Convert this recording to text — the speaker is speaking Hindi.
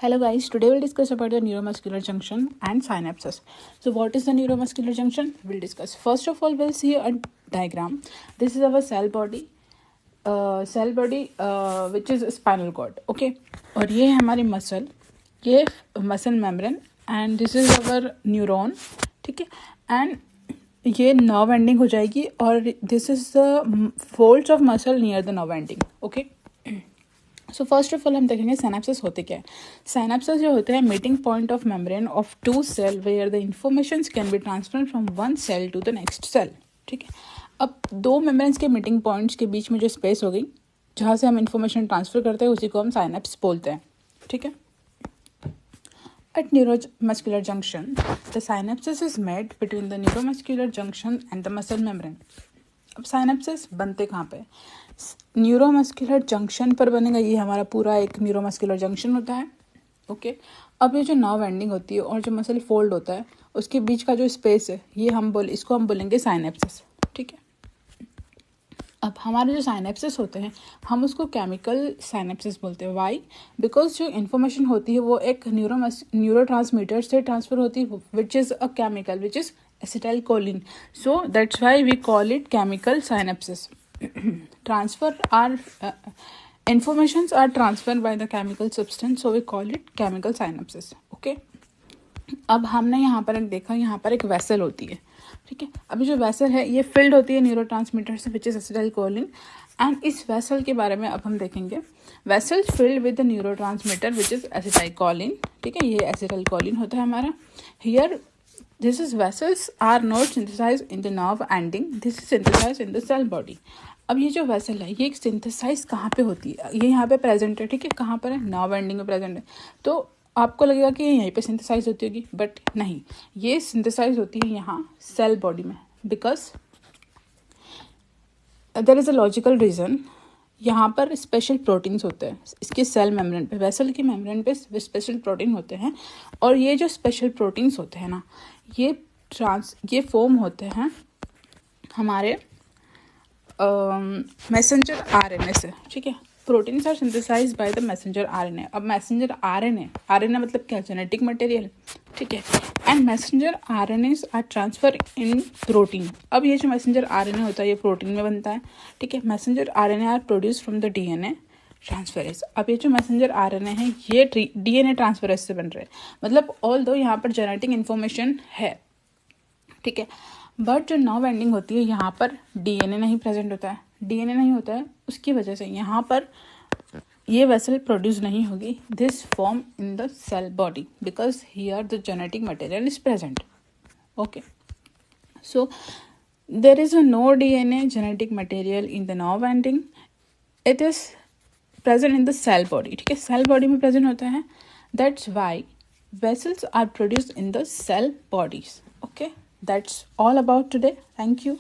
Hello guys, today we'll discuss about the neuromuscular junction and synapses. So what is the neuromuscular junction? We'll discuss. First of all, we'll see a diagram. This is our cell body which is spinal cord. Okay, और ये है हमारी मसल, ये muscle membrane and this is our neuron. ठीक है, and ये nerve ending हो जाएगी और this is the folds of muscle near the nerve ending. Okay. So first of all हम देखेंगे साइनेप्सिस होते क्या है. साइनेप्सिस जो होते हैं meeting point of membrane of two cell where the information can be transfer from one cell to the next cell. ठीक है, अब दो मेम्ब्रेन्स के मीटिंग पॉइंट्स के बीच में जो स्पेस हो गई जहाँ से हम इंफॉर्मेशन ट्रांसफर करते हैं उसी को हम साइनेप्स बोलते हैं. ठीक है, at neuromuscular junction the synapses is made between the neuromuscular junction and the muscle membrane. अब साइनेप्सिस बनते कहाँ पे? न्यूरोमस्कुलर जंक्शन पर बनेगा. ये हमारा पूरा एक न्यूरोमस्कुलर जंक्शन होता है. ओके, अब ये जो नर्व एंडिंग होती है और जो मसल फोल्ड होता है उसके बीच का जो स्पेस है ये इसको हम बोलेंगे साइनेप्सिस. ठीक है, अब हमारे जो साइनेप्सिस होते हैं हम उसको केमिकल साइनेप्सिस बोलते हैं. वाई? बिकॉज जो इन्फॉर्मेशन होती है वो एक न्यूरोट्रांसमीटर से ट्रांसफर होती है which is a chemical which is acetylcholine. So that's why we call it chemical synapses. Informations are transferred by the chemical substance, so we call it chemical synapses. Okay. अब हमने यहाँ पर एक देखा, यहाँ पर एक वेसल होती है. ठीक है, अभी जो वेसल है ये फिल्ड होती है न्यूरोट्रांसमीटर से विच इज एसिटाइलकोलिन. एंड इस वेसल के बारे में अब हम देखेंगे. Vessel filled with the neurotransmitter which is acetylcholine. ठीक है, ये एसिटाइलकोलिन होता है हमारा. Here this is vessels are not synthesized in the nerve ending. This is synthesized in the cell body. अब ये जो वेसल है ये सिंथेसाइज कहाँ पे होती है? ये यहाँ पे प्रेजेंट है. ठीक है, कहाँ पर है? नर्व एंडिंग में प्रेजेंट है. तो आपको लगेगा कि ये यहीं पे सिंथेसाइज होती होगी, बट नहीं, ये सिंथेसाइज होती है यहाँ सेल बॉडी में. Because there is a logical reason. यहाँ पर स्पेशल प्रोटीन्स होते हैं इसके सेल मेम्ब्रेन पे, वेसल की मेम्ब्रेन पे स्पेशल प्रोटीन होते हैं. और ये जो स्पेशल प्रोटीन्स होते हैं ना ये फॉर्म होते हैं हमारे मैसेंजर आरएनए से. ठीक है, proteins are synthesized by the messenger RNA. अब मैसेंजर आरएनए मतलब क्या? Genetic material. ठीक है, and messenger RNAs are transfer in protein. अब ये जो मैसेंजर आरएनए होता है ये प्रोटीन में बनता है. ठीक है, messenger RNA are produce from the DNA transferase. अब ये जो मैसेंजर आरएनए है ये डीएनए ट्रांसफरेज से बन रहे हैं. मतलब ऑल दो यहाँ पर जेनेटिक इन्फॉर्मेशन है. ठीक है, बट जो नर्व एंडिंग होती है यहाँ पर डीएनए नहीं प्रेजेंट होता है. डीएनए नहीं होता है उसकी वजह से यहाँ पर ये वेसल प्रोड्यूस नहीं होगी. This form in the cell body because here the genetic material is present. Okay, so there is a no DNA genetic material in the nerve ending. It is present in the cell body. ठीक है, सेल बॉडी में प्रेजेंट होता है. That's why vessels are produced in the cell bodies. Okay, that's all about today. Thank you.